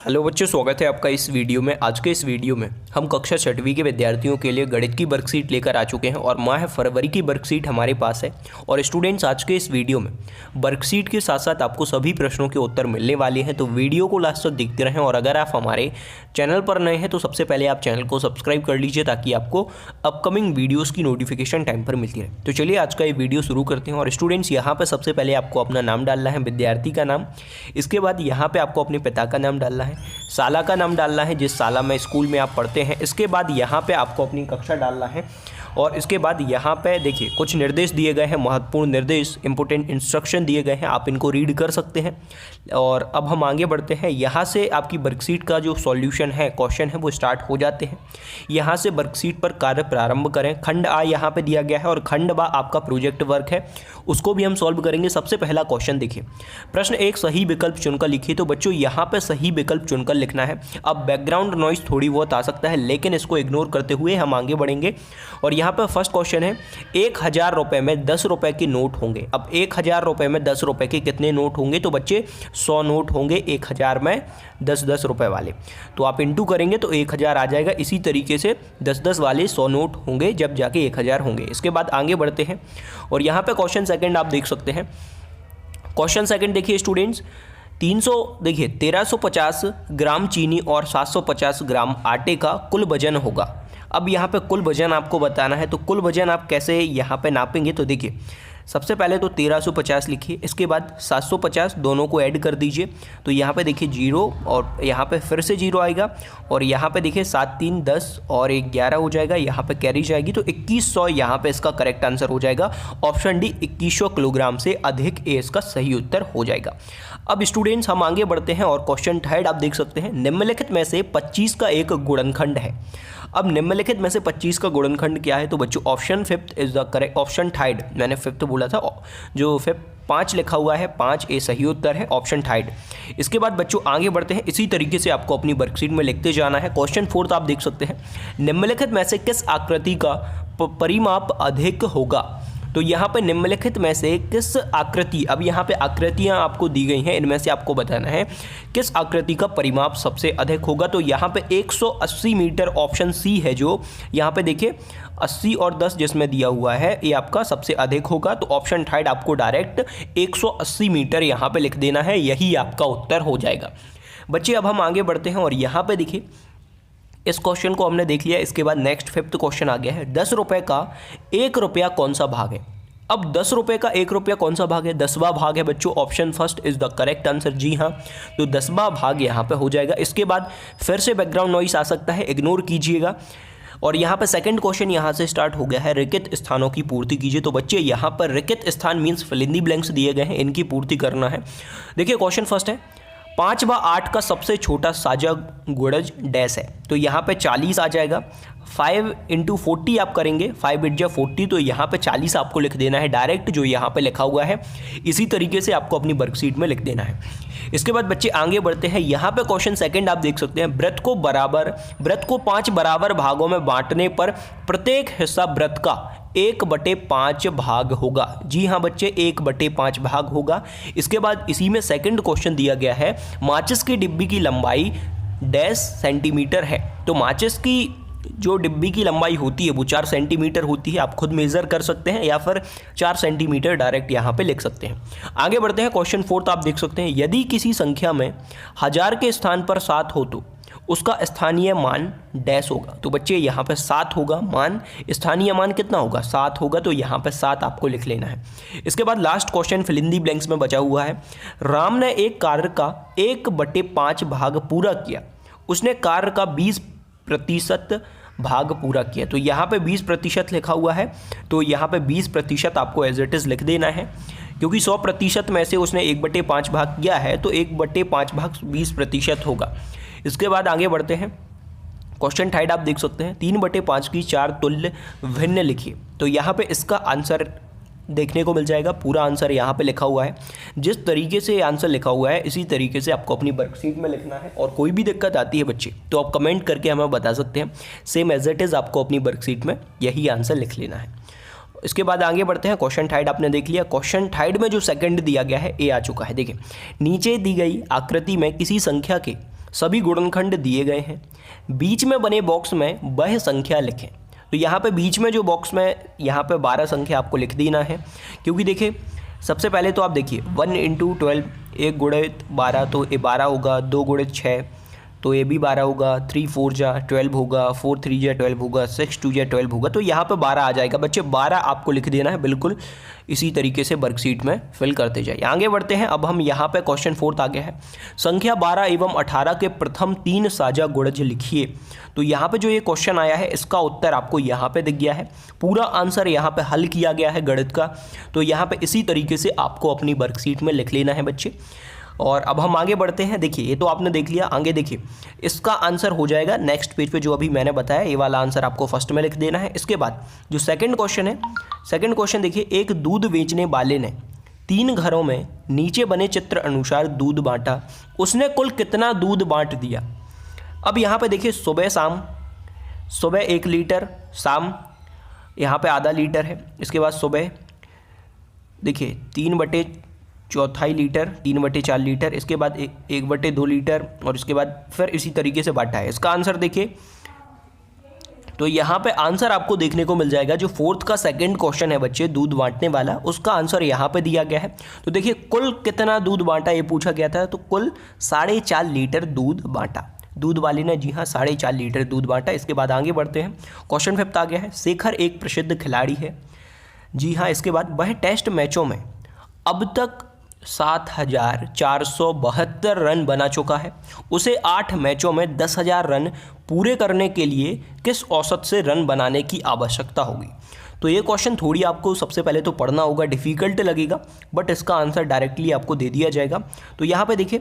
Hello बच्चों, स्वागत है आपका इस वीडियो में। आज के इस वीडियो में हम कक्षा 6वीं के विद्यार्थियों के लिए गणित की वर्कशीट लेकर आ चुके हैं और माह फरवरी की वर्कशीट हमारे पास है। और स्टूडेंट्स, आज के इस वीडियो में वर्कशीट के साथ साथ आपको सभी प्रश्नों के उत्तर मिलने वाले हैं, तो वीडियो को लास्ट तक देखते रहें। और अगर आप हमारे चैनल पर नए हैं तो सबसे पहले आप चैनल को सब्सक्राइब कर लीजिए ताकि आपको अपकमिंग वीडियोज़ की नोटिफिकेशन टाइम पर मिलती रहे। तो चलिए आज का ये वीडियो शुरू करते हैं। और स्टूडेंट्स, यहाँ पर सबसे पहले आपको अपना नाम डालना है, विद्यार्थी का नाम। इसके बाद यहाँ पर आपको अपने पिता का नाम डालना है, साला का नाम डालना है जिस साला में स्कूल में आप पढ़ते हैं। इसके बाद यहाँ पे आपको अपनी कक्षा डालना है और इसके बाद यहाँ पे देखिए कुछ निर्देश दिए गए हैं, महत्वपूर्ण निर्देश, इंपॉर्टेंट इंस्ट्रक्शन दिए गए हैं, आप इनको रीड कर सकते हैं। और अब हम आगे बढ़ते हैं। यहाँ से आपकी वर्कशीट का जो सॉल्यूशन है, क्वेश्चन है, वो स्टार्ट हो जाते हैं। यहाँ से वर्कशीट पर कार्य प्रारंभ करें। खंड आ यहाँ पे दिया गया है और खंड बा आपका प्रोजेक्ट वर्क है, उसको भी हम सॉल्व करेंगे। सबसे पहला क्वेश्चन देखिए, प्रश्न एक, सही विकल्प चुनकर लिखिए। तो बच्चों यहाँ पे सही विकल्प चुनकर लिखना है। अब बैकग्राउंड नॉइज थोड़ी बहुत आ सकता है, लेकिन इसको इग्नोर करते हुए हम आगे बढ़ेंगे। और यहाँ पे फर्स्ट क्वेश्चन है, 1000 रुपये में 10 रुपये के नोट होंगे। अब 1000 रुपये में 10 रुपये के कितने नोट होंगे? तो बच्चे 100 नोट होंगे 1000 में 10-10 रुपये वाले। तो आप इंटू करेंगे तो 1000 आ जाएगा। इसी तरीके से 10-10 वाले 100 नोट होंगे जब जाके 1000 होंगे। इसके बाद आगे बढ़ते हैं और यहाँ पे क्वेश्चन सेकंड आप देख सकते हैं। क्वेश्चन सेकंड देखिए स्टूडेंट्स, 1350 ग्राम चीनी और 750 ग्राम आटे का कुल वजन होगा। अब यहाँ पे कुल वजन आपको बताना है, तो कुल वजन आप कैसे यहाँ पे नापेंगे? तो देखिए सबसे पहले तो 1350 लिखिए, इसके बाद 750 दोनों को ऐड कर दीजिए। तो यहाँ पे देखिए 0 और यहाँ पे फिर से 0 आएगा और यहाँ पे देखिए 7 3 10 और 1 11 हो जाएगा। यहाँ पे कैरी जाएगी तो 2100 यहाँ पे इसका करेक्ट आंसर हो जाएगा। ऑप्शन डी 2100 किलोग्राम से अधिक ए इसका सही उत्तर हो जाएगा। अब स्टूडेंट्स हम आगे बढ़ते हैं और क्वेश्चन थर्ड आप देख सकते हैं, निम्नलिखित में से 25 का एक गुणनखंड है। अब निम्नलिखित में से 25 का गुणनखंड क्या है? तो बच्चों option fifth is the correct, option third, मैंने फिफ्थ बोला था, जो फिफ्थ 5 लिखा हुआ है, 5 ए सही उत्तर है, ऑप्शन थर्ड। इसके बाद बच्चों आगे बढ़ते हैं, इसी तरीके से आपको अपनी वर्कशीट में लिखते जाना है। क्वेश्चन फोर्थ आप देख सकते हैं, निम्नलिखित में से किस आकृति का परिमाप अधिक होगा? तो यहाँ पे निम्नलिखित में से किस आकृति, अब यहाँ पे आकृतियाँ आपको दी गई हैं, इनमें से आपको बताना है किस आकृति का परिमाप सबसे अधिक होगा। तो यहाँ पे 180 मीटर ऑप्शन सी है, जो यहाँ पे देखिए 80 और 10 जिसमें दिया हुआ है ये आपका सबसे अधिक होगा। तो ऑप्शन थर्ड आपको डायरेक्ट 180 मीटर यहाँ पे लिख देना है, यही आपका उत्तर हो जाएगा। बच्चे अब हम आगे बढ़ते हैं और यहाँ पे देखिए इस क्वेश्चन को हमने देख लिया। इसके बाद नेक्स्ट फिफ्थ क्वेश्चन आ गया है, 10 रुपये का 1 रुपया कौन सा भाग है? अब 10 रुपये का 1 रुपया कौन सा भाग है? 10वां भाग है बच्चों, option first is the correct answer. जी हाँ, तो 10वां भाग यहाँ पे हो जाएगा। इसके बाद फिर से बैकग्राउंड नॉइस आ सकता है, इग्नोर कीजिएगा। और यहाँ पे सेकंड क्वेश्चन यहाँ से स्टार्ट हो गया है, रिक्त स्थानों की पूर्ति कीजिए। तो बच्चे यहाँ पर रिक्त स्थान means fill in the blanks दिए गए हैं, इनकी पूर्ति करना है। देखिए क्वेश्चन फर्स्ट है, 5/8 का सबसे छोटा साझा गुणज डैश है। तो यहाँ पे 40 आ जाएगा। 5 × 40 आप करेंगे, 5 × 40, तो यहाँ पे 40 आपको लिख देना है डायरेक्ट, जो यहाँ पे लिखा हुआ है। इसी तरीके से आपको अपनी वर्कशीट में लिख देना है। इसके बाद बच्चे आगे बढ़ते हैं। यहाँ पे क्वेश्चन सेकंड आप देख सकते हैं, वृत्त को 5 बराबर भागों में बांटने पर प्रत्येक हिस्सा वृत्त का 1/5 भाग होगा। जी हाँ बच्चे, 1/5 भाग होगा। इसके बाद इसी में सेकंड क्वेश्चन दिया गया है, माचिस की डिब्बी की लंबाई डैश सेंटीमीटर है। तो माचिस की जो डिब्बी की लंबाई होती है वो 4 सेंटीमीटर होती है। आप खुद मेज़र कर सकते हैं या फिर 4 सेंटीमीटर डायरेक्ट यहाँ पे लिख सकते हैं। आगे बढ़ते हैं, क्वेश्चन फोर्थ आप देख सकते हैं, यदि किसी संख्या में 1000 के स्थान पर 7 हो तो उसका स्थानीय मान डैश होगा। तो बच्चे यहाँ पे 7 होगा मान, स्थानीय मान कितना होगा? 7 होगा। तो यहाँ पे 7 आपको लिख लेना है। इसके बाद last question fill in the blanks में बचा हुआ है, राम ने एक कार्य का 1/5 भाग पूरा किया, उसने कार्य का 20% भाग पूरा किया। तो यहाँ पे 20% लिखा हुआ है, तो यहाँ पे 20% आपको एज इट इज़ लिख देना है, क्योंकि 100% में से उसने 1/5 भाग किया है, तो 1/5 भाग 20% होगा। इसके बाद आगे बढ़ते हैं, क्वेश्चन थर्ड आप देख सकते हैं, 3/5 की 4 तुल्य भिन्न लिखिए। तो यहाँ पे इसका आंसर देखने को मिल जाएगा, पूरा आंसर यहाँ पे लिखा हुआ है। जिस तरीके से आंसर लिखा हुआ है इसी तरीके से आपको अपनी वर्कशीट में लिखना है। और कोई भी दिक्कत आती है बच्चे तो आप कमेंट करके हमें बता सकते हैं, सेम एज इट इज़ आपको अपनी वर्कशीट में यही आंसर लिख लेना है। इसके बाद आगे बढ़ते हैं, क्वेश्चन थर्ड आपने देख लिया। क्वेश्चन थर्ड में जो सेकंड दिया गया है ए आ चुका है। देखिए नीचे दी गई आकृति में किसी संख्या के सभी गुणनखंड दिए गए हैं। बीच में बने बॉक्स में वह संख्या लिखें। तो यहाँ पे बीच में जो बॉक्स में यहाँ पे 12 संख्या आपको लिख देना है, क्योंकि देखिए सबसे पहले तो आप देखिए 1 × 12, 1 गुणित 12 तो ये 12 होगा, 2 गुणित 6 तो ये भी 12 होगा, 3 4 जा 12 होगा, 4 3 जा 12 होगा, 6 2 जा 12 होगा। तो यहाँ पे 12 आ जाएगा बच्चे, 12 आपको लिख देना है। बिल्कुल इसी तरीके से वर्कशीट में फिल करते जाइए। आगे बढ़ते हैं। अब हम यहाँ पे क्वेश्चन 4 आ गया है। संख्या 12 एवं 18 के प्रथम 3 साझा गुणज लिखिए। तो यहाँ पे जो ये क्वेश्चन आया है इसका उत्तर आपको यहाँ पे दिख गया है, पूरा आंसर यहाँ पे हल किया गया है गणित का। तो यहाँ पे इसी तरीके से आपको अपनी वर्कशीट में लिख लेना है बच्चे। और अब हम आगे बढ़ते हैं। देखिए ये तो आपने देख लिया, आगे देखिए इसका आंसर हो जाएगा नेक्स्ट पेज पे जो अभी मैंने बताया, ये वाला आंसर आपको फर्स्ट में लिख देना है। इसके बाद जो सेकंड क्वेश्चन है, सेकंड क्वेश्चन देखिए, एक दूध बेचने वाले ने 3 घरों में नीचे बने चित्र अनुसार दूध बांटा, उसने कुल कितना दूध बांट दिया। अब यहाँ पे देखिए सुबह शाम, सुबह 1 लीटर, शाम यहाँ पे आधा लीटर है। इसके बाद सुबह देखिए 3/4 लीटर, 3/4 लीटर, इसके बाद 1/2 लीटर, और इसके बाद फिर इसी तरीके से बांटा है। इसका आंसर देखिए, तो यहाँ पे आंसर आपको देखने को मिल जाएगा जो 4th का सेकंड क्वेश्चन है बच्चे, दूध बांटने वाला, उसका आंसर यहाँ पे दिया गया है। तो देखिए कुल कितना दूध बांटा ये पूछा गया था, तो कुल 4.5 लीटर दूध बांटा दूध वाले ने, जी हाँ 4.5 लीटर दूध बांटा। इसके बाद आगे बढ़ते हैं। क्वेश्चन 5 आ गया है। शेखर एक प्रसिद्ध खिलाड़ी है, जी हाँ। इसके बाद वह टेस्ट मैचों में अब तक 7,472 रन बना चुका है। उसे 8 मैचों में 10,000 रन पूरे करने के लिए किस औसत से रन बनाने की आवश्यकता होगी। तो ये क्वेश्चन थोड़ी आपको सबसे पहले तो पढ़ना होगा, डिफ़िकल्ट लगेगा, बट इसका आंसर डायरेक्टली आपको दे दिया जाएगा। तो यहाँ पे देखिए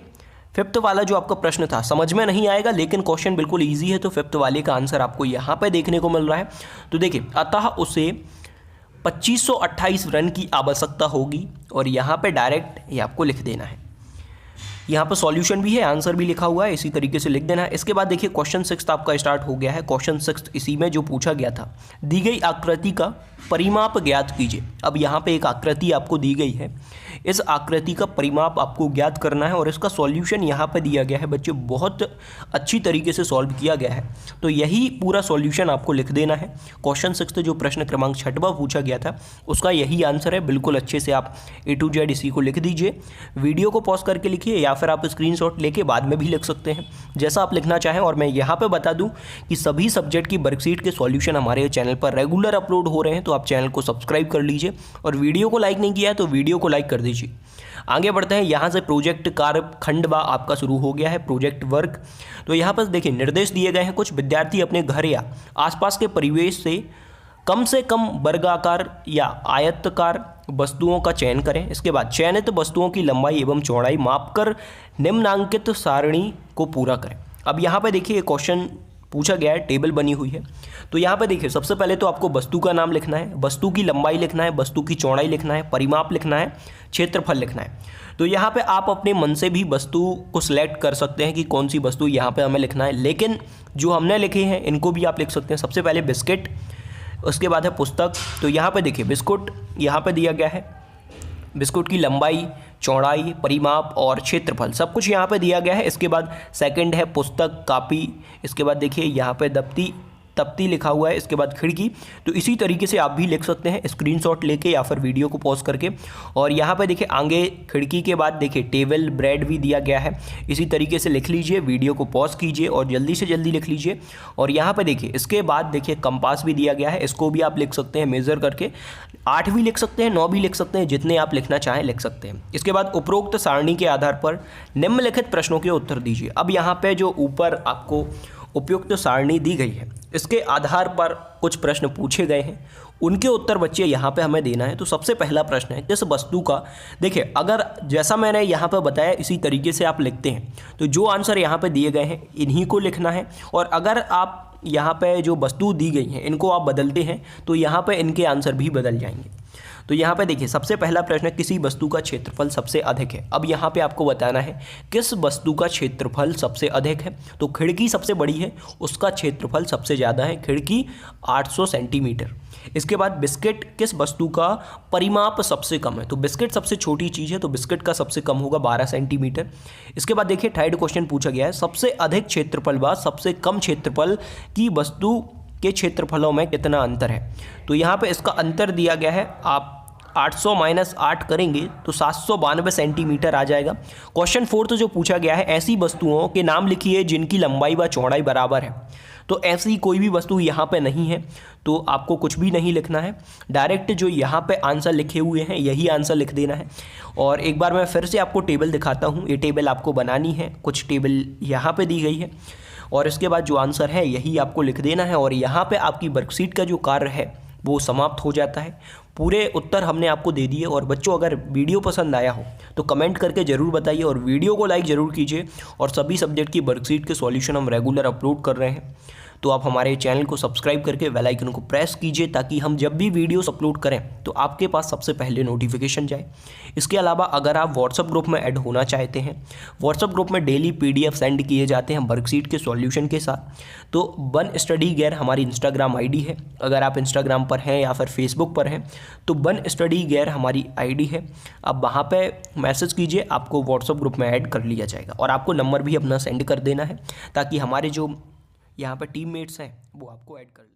5th वाला जो आपका प्रश्न था समझ में नहीं आएगा, लेकिन क्वेश्चन बिल्कुल ईजी है, तो 5th वाले का आंसर आपको यहाँ पे देखने को मिल रहा है। तो देखिए अतः उसे 2528 रन की आवश्यकता होगी, और यहाँ पे डायरेक्ट ये आपको लिख देना है। यहाँ पर सॉल्यूशन भी है, आंसर भी लिखा हुआ है, इसी तरीके से लिख देना है। इसके बाद देखिए क्वेश्चन 6 आपका स्टार्ट हो गया है। क्वेश्चन 6 इसी में जो पूछा गया था, दी गई आकृति का परिमाप ज्ञात कीजिए। अब यहाँ पे एक आकृति आपको दी गई है, इस आकृति का परिमाप आपको ज्ञात करना है, और इसका सॉल्यूशन यहाँ पे दिया गया है बच्चे, बहुत अच्छी तरीके से सॉल्व किया गया है। तो यही पूरा सॉल्यूशन आपको लिख देना है। क्वेश्चन 6 जो प्रश्न क्रमांक 6वां पूछा गया था उसका यही आंसर है। बिल्कुल अच्छे से आप A to Z इसी को लिख दीजिए। वीडियो को पॉज करके लिखिए, या फिर आप स्क्रीनशॉट लेके बाद में भी लिख सकते हैं, जैसा आप लिखना चाहें। और मैं यहाँ पे बता दूं कि सभी सब्जेक्ट की वर्कशीट के सॉल्यूशन हमारे चैनल पर रेगुलर अपलोड हो रहे हैं, तो आप चैनल को सब्सक्राइब कर लीजिए, और वीडियो को लाइक नहीं किया है तो वीडियो को लाइक कर दीजिए। आगे बढ़ते हैं। यहाँ से प्रोजेक्ट कार्य खंड बा आपका शुरू हो गया है, प्रोजेक्ट वर्क। तो यहाँ पर देखिए निर्देश दिए गए हैं कुछ। विद्यार्थी अपने घर या आसपास के परिवेश से कम वर्गाकार या आयताकार वस्तुओं का चयन करें। इसके बाद चयनित वस्तुओं की लंबाई एवं चौड़ाई मापकर निम्नांकित सारणी को पूरा करें। अब यहाँ पे देखिए क्वेश्चन पूछा गया है, टेबल बनी हुई है। तो यहाँ पे देखिए सबसे पहले तो आपको वस्तु का नाम लिखना है, वस्तु की लंबाई लिखना है, वस्तु की चौड़ाई लिखना है, परिमाप लिखना है, क्षेत्रफल लिखना है। तो यहाँ पे आप अपने मन से भी वस्तु को सिलेक्ट कर सकते हैं कि कौन सी वस्तु यहाँ पे हमें लिखना है, लेकिन जो हमने लिखे हैं इनको भी आप लिख सकते हैं। सबसे पहले बिस्किट, उसके बाद है पुस्तक। तो यहाँ पे देखिए बिस्कुट यहाँ पे दिया गया है, बिस्कुट की लंबाई, चौड़ाई, परिमाप और क्षेत्रफल सब कुछ यहाँ पे दिया गया है। इसके बाद सेकंड है पुस्तक, कापी। इसके बाद देखिए यहाँ पे तप्ती लिखा हुआ है। इसके बाद खिड़की। तो इसी तरीके से आप भी लिख सकते हैं स्क्रीनशॉट लेके या फिर वीडियो को पॉज करके। और यहाँ पे देखिए आगे खिड़की के बाद देखिए टेबल, ब्रेड भी दिया गया है। इसी तरीके से लिख लीजिए, वीडियो को पॉज कीजिए और जल्दी से जल्दी लिख लीजिए। और यहाँ पे देखिए इसके बाद देखिए कंपास भी दिया गया है, इसको भी आप लिख सकते हैं मेज़र करके। 8 भी लिख सकते हैं, 9 भी लिख सकते हैं, जितने आप लिखना चाहें लिख सकते हैं। इसके बाद उपरोक्त सारणी के आधार पर निम्नलिखित प्रश्नों के उत्तर दीजिए। अब यहाँ पे जो ऊपर आपको उपयुक्त सारणी दी गई है, इसके आधार पर कुछ प्रश्न पूछे गए हैं, उनके उत्तर बच्चे यहाँ पे हमें देना है। तो सबसे पहला प्रश्न है किस वस्तु का, देखिए अगर जैसा मैंने यहाँ पे बताया इसी तरीके से आप लिखते हैं तो जो आंसर यहाँ पे दिए गए हैं इन्हीं को लिखना है। और अगर आप यहाँ पे जो वस्तु दी गई हैं इनको आप बदलते हैं तो यहाँ पे इनके आंसर भी बदल जाएंगे। तो यहाँ पे देखिए सबसे पहला प्रश्न, किसी वस्तु का क्षेत्रफल सबसे अधिक है। अब यहाँ पे आपको बताना है किस वस्तु का क्षेत्रफल सबसे अधिक है। तो खिड़की सबसे बड़ी है, उसका क्षेत्रफल सबसे ज़्यादा है, खिड़की 800 सेंटीमीटर। इसके बाद बिस्किट किस वस्तु का परिमाप सबसे कम है। तो बिस्किट सबसे छोटी चीज़ है, तो बिस्किट का सबसे कम होगा 12 सेंटीमीटर। इसके बाद देखिए थर्ड क्वेश्चन पूछा गया है, सबसे अधिक क्षेत्रफल व सबसे कम क्षेत्रफल की वस्तु के क्षेत्रफलों में कितना अंतर है। तो यहाँ पे इसका अंतर दिया गया है, आप 800 माइनस 8 करेंगे तो 792 सेंटीमीटर आ जाएगा। क्वेश्चन 4 जो पूछा गया है, ऐसी वस्तुओं के नाम लिखिए जिनकी लंबाई व चौड़ाई बराबर है। तो ऐसी कोई भी वस्तु यहाँ पे नहीं है, तो आपको कुछ भी नहीं लिखना है, डायरेक्ट जो यहाँ पे आंसर लिखे हुए हैं यही आंसर लिख देना है। और एक बार मैं फिर से आपको टेबल दिखाता हूँ, ये टेबल आपको बनानी है, कुछ टेबल यहाँ पे दी गई है और इसके बाद जो आंसर है यही आपको लिख देना है और यहाँ पे आपकी वर्कशीट का जो कार्य है वो समाप्त हो जाता है। पूरे उत्तर हमने आपको दे दिए। और बच्चों अगर वीडियो पसंद आया हो तो कमेंट करके ज़रूर बताइए और वीडियो को लाइक ज़रूर कीजिए। और सभी सब्जेक्ट की वर्कशीट के सॉल्यूशन हम रेगुलर अपलोड कर रहे हैं, तो आप हमारे चैनल को सब्सक्राइब करके बेल आइकन को प्रेस कीजिए ताकि हम जब भी वीडियोस अपलोड करें तो आपके पास सबसे पहले नोटिफिकेशन जाए। इसके अलावा अगर आप व्हाट्सएप ग्रुप में ऐड होना चाहते हैं, व्हाट्सएप ग्रुप में डेली PDF सेंड किए जाते हैं वर्कशीट के सॉल्यूशन के साथ। तो वन स्टडी गेयर हमारी इंस्टाग्राम ID है, अगर आप इंस्टाग्राम पर हैं या फिर फेसबुक पर हैं तो वन स्टडी गेयर हमारी ID है। अब वहाँ पर मैसेज कीजिए, आपको व्हाट्सएप ग्रुप में ऐड कर लिया जाएगा और आपको नंबर भी अपना सेंड कर देना है ताकि हमारे जो यहाँ पर टीममेट्स हैं वो आपको ऐड कर लें।